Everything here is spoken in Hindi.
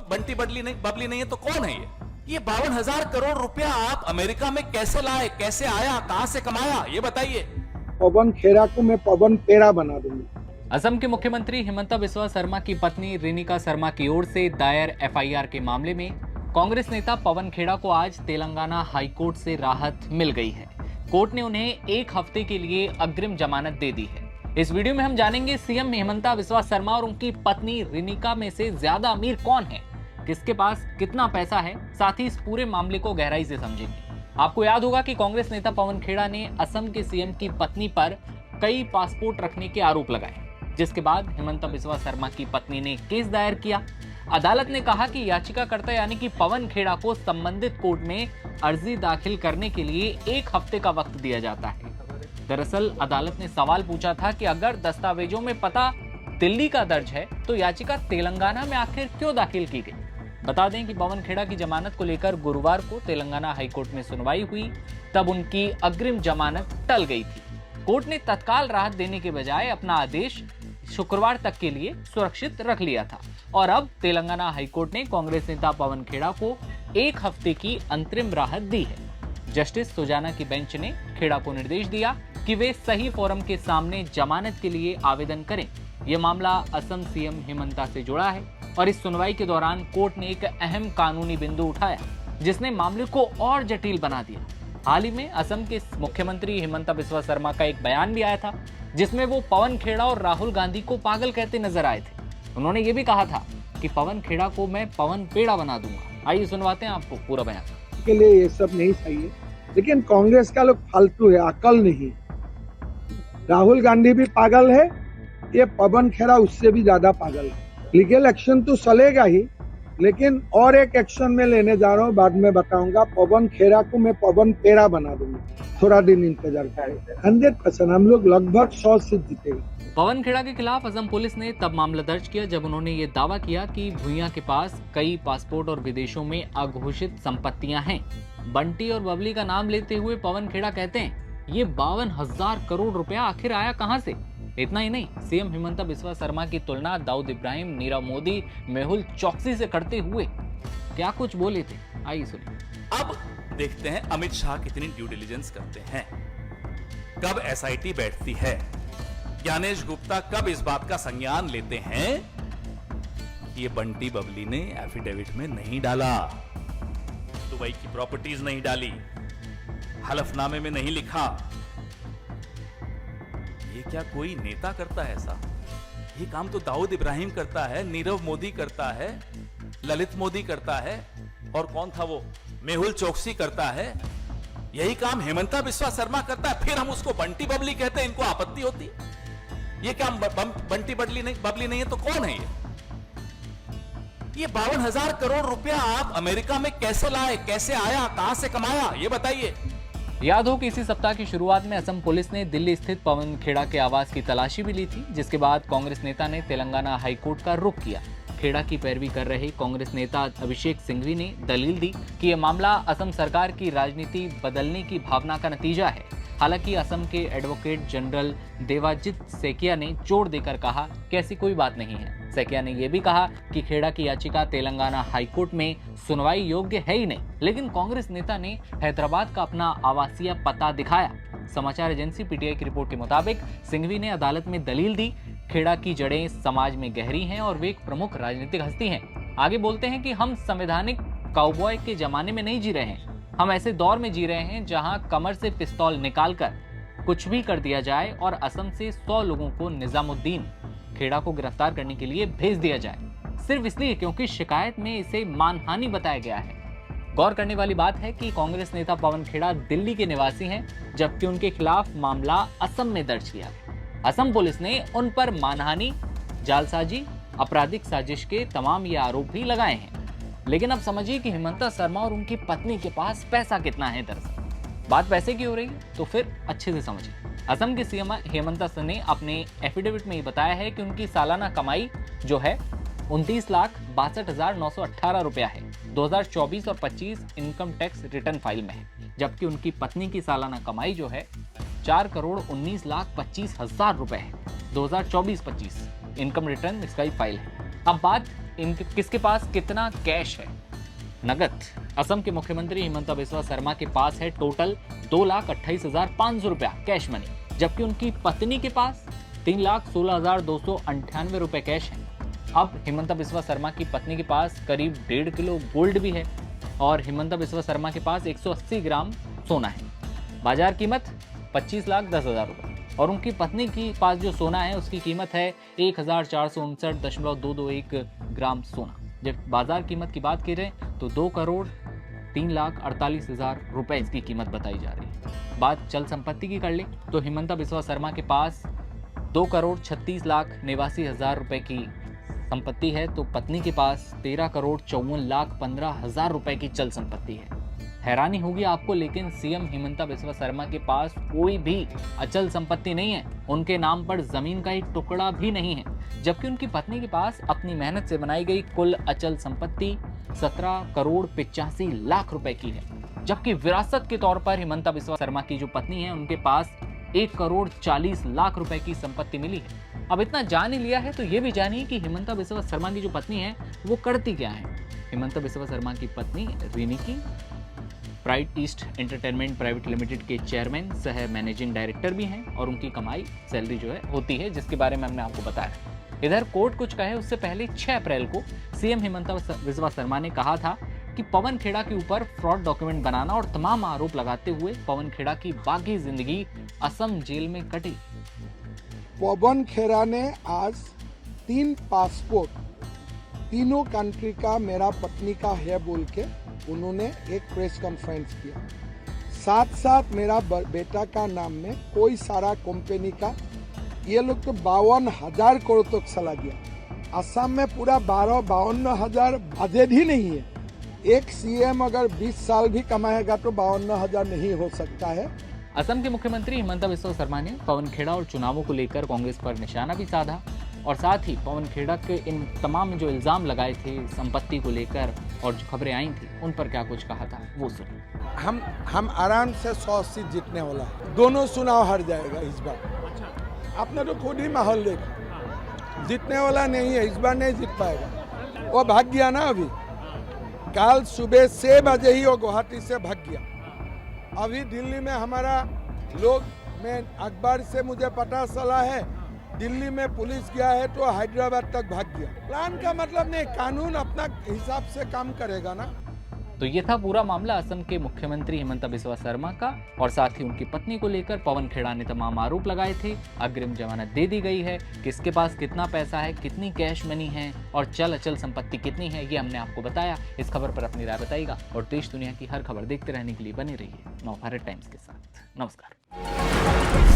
बंटी बबली नहीं है तो कौन है ये 52,000 करोड़ रुपया आप अमेरिका में कैसे लाए, कैसे आया, कहां से कमाया, ये बताइए। पवन खेड़ा को मैं पवन पेड़ा बना दूंगा। असम के मुख्यमंत्री हिमंता बिस्वा शर्मा की पत्नी रेणुका शर्मा की ओर से दायर एफआईआर के मामले में कांग्रेस नेता पवन खेड़ा को आज तेलंगाना हाईकोर्ट से राहत मिल गई है। कोर्ट ने उन्हें 1 हफ्ते के लिए अग्रिम जमानत दे दी है। इस वीडियो में हम जानेंगे सीएम हिमंता बिस्वा शर्मा और उनकी पत्नी रेणुका में से ज्यादा अमीर कौन है, किसके पास कितना पैसा है, साथ ही इस पूरे मामले को गहराई से समझेंगे। आपको याद होगा कि कांग्रेस नेता पवन खेड़ा ने असम के सीएम की पत्नी पर कई पासपोर्ट रखने के आरोप लगाए, जिसके बाद हिमंता बिस्वा शर्मा की पत्नी ने केस दायर किया। अदालत ने कहा कि याचिकाकर्ता यानी कि पवन खेड़ा को संबंधित कोर्ट में अर्जी दाखिल करने के लिए 1 हफ्ते का वक्त दिया जाता है। दरअसल अदालत ने सवाल पूछा था कि अगर दस्तावेजों में पता दिल्ली का दर्ज है तो याचिका तेलंगाना में आखिर क्यों दाखिल की गई। बता दें कि पवन खेड़ा की जमानत को लेकर गुरुवार को तेलंगाना हाईकोर्ट में सुनवाई हुई, तब उनकी अग्रिम जमानत टल गई थी। कोर्ट ने तत्काल राहत देने के बजाय अपना आदेश शुक्रवार तक के लिए सुरक्षित रख लिया था और अब तेलंगाना हाईकोर्ट ने कांग्रेस नेता पवन खेड़ा को 1 हफ्ते की अंतरिम राहत दी है। जस्टिस सुजाना की बेंच ने खेड़ा को निर्देश दिया कि वे सही फोरम के सामने जमानत के लिए आवेदन करें। यह मामला असम सीएम हिमंता से जुड़ा है और इस सुनवाई के दौरान कोर्ट ने एक अहम कानूनी बिंदु उठाया जिसने मामले को और जटिल बना दिया। हाल ही में असम के मुख्यमंत्री हिमंता बिस्वा शर्मा का एक बयान भी आया था जिसमें वो पवन खेड़ा और राहुल गांधी को पागल कहते नजर आए थे। उन्होंने ये भी कहा था कि पवन खेड़ा को मैं पवन पेड़ा बना दूंगा। आइए सुनवाते हैं आपको पूरा बयान। के लिए ये सब नहीं सही है, लेकिन कांग्रेस का लोग फालतू है, अकल नहीं। राहुल गांधी भी पागल है, ये पवन खेड़ा उससे भी ज्यादा पागल है। लीगल एक्शन तो चलेगा ही, लेकिन और एक एक्शन में लेने जा रहा हूँ, बाद में बताऊंगा। पवन खेड़ा को मैं पवन पेड़ा बना दूंगा। थोड़ा दिन इंतजार करें, 100% हम लोग लगभग 100 सीट जीतेंगे। पवन खेड़ा के खिलाफ असम पुलिस ने तब मामला दर्ज किया जब उन्होंने ये दावा किया कि भुइयां के पास कई पासपोर्ट और विदेशों में अघोषित संपत्तियां हैं। बंटी और बबली का नाम लेते हुए पवन खेड़ा कहते हैं, ये 52,000 करोड़ रुपया आखिर आया कहां से। इतना ही नहीं, सीएम हिमंता बिस्वा शर्मा की तुलना दाऊद इब्राहिम, नीरव मोदी, मेहुल चौकसी से करते हुए क्या कुछ बोले थे, आइए सुनिए। अब देखते हैं अमित शाह कितनी ड्यू डिलिजेंस करते हैं, कब एसआईटी बैठती है, ज्ञानेश गुप्ता कब इस बात का संज्ञान लेते हैं कि ये बंटी बबली ने एफिडेविट में नहीं डाला, दुबई की प्रॉपर्टीज नहीं डाली, हलफनामे में नहीं लिखा। ये क्या कोई नेता करता है ऐसा? ये काम तो दाऊद इब्राहिम करता है, नीरव मोदी करता है, ललित मोदी करता है, और कौन था वो, मेहुल चौकसी करता है। यही काम हिमंता बिस्वा शर्मा करता है, फिर हम उसको बंटी बबली कहते हैं, इनको आपत्ति होती है। ये क्या बंटी बबली नहीं है तो कौन है ये 52,000 करोड़ रुपया आप अमेरिका में कैसे लाए, कैसे आया, कहां से कमाया, ये बताइए। याद हो कि इसी सप्ताह की शुरुआत में असम पुलिस ने दिल्ली स्थित पवन खेड़ा के आवास की तलाशी भी ली थी, जिसके बाद कांग्रेस नेता ने तेलंगाना हाईकोर्ट का रुख किया। खेड़ा की पैरवी कर रहे कांग्रेस नेता अभिषेक सिंघवी ने दलील दी कि यह मामला असम सरकार की राजनीति बदलने की भावना का नतीजा है। हालांकि असम के एडवोकेट जनरल देवाजित सेकिया ने जोर देकर कहा कि ऐसी कोई बात नहीं है। सेकिया ने यह भी कहा कि खेड़ा की याचिका तेलंगाना हाईकोर्ट में सुनवाई योग्य है ही नहीं, लेकिन कांग्रेस नेता ने हैदराबाद का अपना आवासीय पता दिखाया। समाचार एजेंसी पीटीआई की रिपोर्ट के मुताबिक सिंघवी ने अदालत में दलील दी, खेड़ा की जड़ें समाज में गहरी हैं और वे एक प्रमुख राजनीतिक हस्ती हैं। आगे बोलते हैं कि हम संवैधानिक काउबॉय के जमाने में नहीं जी रहे हैं, हम ऐसे दौर में जी रहे हैं जहां कमर से पिस्तौल निकालकर कुछ भी कर दिया जाए और असम से 100 लोगों को निजामुद्दीन खेड़ा को गिरफ्तार करने के लिए भेज दिया जाए, सिर्फ इसलिए क्योंकि शिकायत में इसे मानहानि बताया गया है। गौर करने वाली बात है कि कांग्रेस नेता पवन खेड़ा दिल्ली के निवासी हैं, जबकि उनके खिलाफ मामला असम में दर्ज किया गया। असम पुलिस ने उन पर मानहानि, जालसाजी, आपराधिक साजिश के तमाम ये आरोप भी लगाए हैं। लेकिन अब समझिए कि हिमंता शर्मा और उनकी पत्नी के पास पैसा कितना है। दरअसल बात पैसे की हो रही है तो फिर अच्छे से समझिए। असम के सीएम हेमंता ने अपने एफिडेविट में ये बताया है कि उनकी सालाना कमाई जो है 29,62,918 रुपया है। 2024 और 25 इनकम टैक्स रिटर्न फाइल में है, जबकि उनकी पत्नी की सालाना कमाई जो है 4,19,25,000 रुपए है। 2024-25 इनकम रिटर्न इसका ही फाइल है। अब बात किसके पास कितना कैश है नगद। असम के मुख्यमंत्री हिमंता बिस्वा शर्मा के पास है टोटल 2,28,500 रुपया कैश मनी, जबकि उनकी पत्नी के पास 3,16,298 रुपए कैश है। अब हिमंता बिस्वा शर्मा की पत्नी के पास करीब 1.5 किलो गोल्ड भी है और हिमंता बिस्वा शर्मा के पास 180 ग्राम सोना है। बाजार कीमत 25,10,000 रुपए और उनकी पत्नी के पास जो सोना है उसकी कीमत है 1,459.221 ग्राम सोना। जब बाजार कीमत की बात की जाए तो 2,03,48,000 रुपए इसकी कीमत बताई जा रही है। बात चल संपत्ति की कर ले तो हिमंता बिस्वा शर्मा के पास 2,36,89,000 रुपए की संपत्ति है, तो पत्नी के पास 13,54,15,000 रुपए की चल संपत्ति है। हैरानी होगी आपको, लेकिन सीएम हिमंता बिस्वा शर्मा के पास कोई भी अचल संपत्ति नहीं है। उनके नाम पर जमीन का एक टुकड़ा भी नहीं है, जबकि उनकी पत्नी के पास अपनी मेहनत से बनाई गई कुल अचल संपत्ति 17,85,00,000 रुपए की है। जबकि विरासत के तौर पर हिमंता बिस्वा शर्मा की जो पत्नी है उनके पास 1,40,00,000 रुपए की संपत्ति मिली है। अब इतना जान ही लिया है तो ये भी जानिए कि हिमंता बिस्वा शर्मा की जो पत्नी है वो करती क्या है। हिमंता बिस्वा शर्मा की पत्नी Riniki pride east entertainment private limited के चेयरमैन सह मैनेजिंग डायरेक्टर भी हैं और उनकी कमाई सैलरी जो है होती है, जिसके बारे में हमने आपको बताया। इधर कोर्ट कुछ कहे उससे पहले 6 अप्रैल को सीएम हिमंता बिस्वा शर्मा ने कहा था कि पवन खेड़ा के ऊपर फ्रॉड डॉक्यूमेंट बनाना और तमाम आरोप लगाते हुए पवन खेड़ा की बाकी जिंदगी असम जेल में कटी। पवन खेड़ा ने आज 3 पासपोर्ट तीनों कंट्री का मेरा पत्नी का है बोल के उन्होंने एक प्रेस कॉन्फ्रेंस किया। साथ साथ मेरा बेटा का नाम में कोई सारा कंपनी का ये लोग तो 52,000 करोड़ तक चला गया। असम में पूरा 52,000 बजट ही नहीं है। एक सीएम अगर 20 साल भी कमाएगा तो 52,000 नहीं हो सकता है। असम के मुख्यमंत्री हिमंता बिस्वा शर्मा ने पवन खेड़ा और चुनावों को लेकर कांग्रेस पर निशाना भी साधा और साथ ही पवन खेड़ा के इन तमाम जो इल्जाम लगाए थे संपत्ति को लेकर और जो खबरें आई थी उन पर क्या कुछ कहा था वो सुनिए। हम आराम से 100 सीट जीतने वाला है। दोनों चुनाव हार जाएगा इस बार। आपने तो खुद ही माहौल देखा, जीतने वाला नहीं है, इस बार नहीं जीत पाएगा। वो भाग गया ना, अभी कल सुबह 6 बजे ही वो गुवाहाटी से भाग गया। अभी दिल्ली में हमारा लोग, मैं अखबार से मुझे पता चला है दिल्ली में पुलिस गया है तो हैदराबाद तक भाग गया। प्लान का मतलब नहीं, कानून अपना हिसाब से काम करेगा ना। तो ये था पूरा मामला असम के मुख्यमंत्री हिमंता बिस्वा शर्मा का और साथ ही उनकी पत्नी को लेकर पवन खेड़ा ने तमाम आरोप लगाए थे। अग्रिम जमानत दे दी गई है, किसके पास कितना पैसा है, कितनी कैश मनी है और चल अचल संपत्ति कितनी है, ये हमने आपको बताया। इस खबर पर अपनी राय बताइएगा और देश दुनिया की हर खबर देखते रहने के लिए बने रहिए नवभारत टाइम्स के साथ। नमस्कार।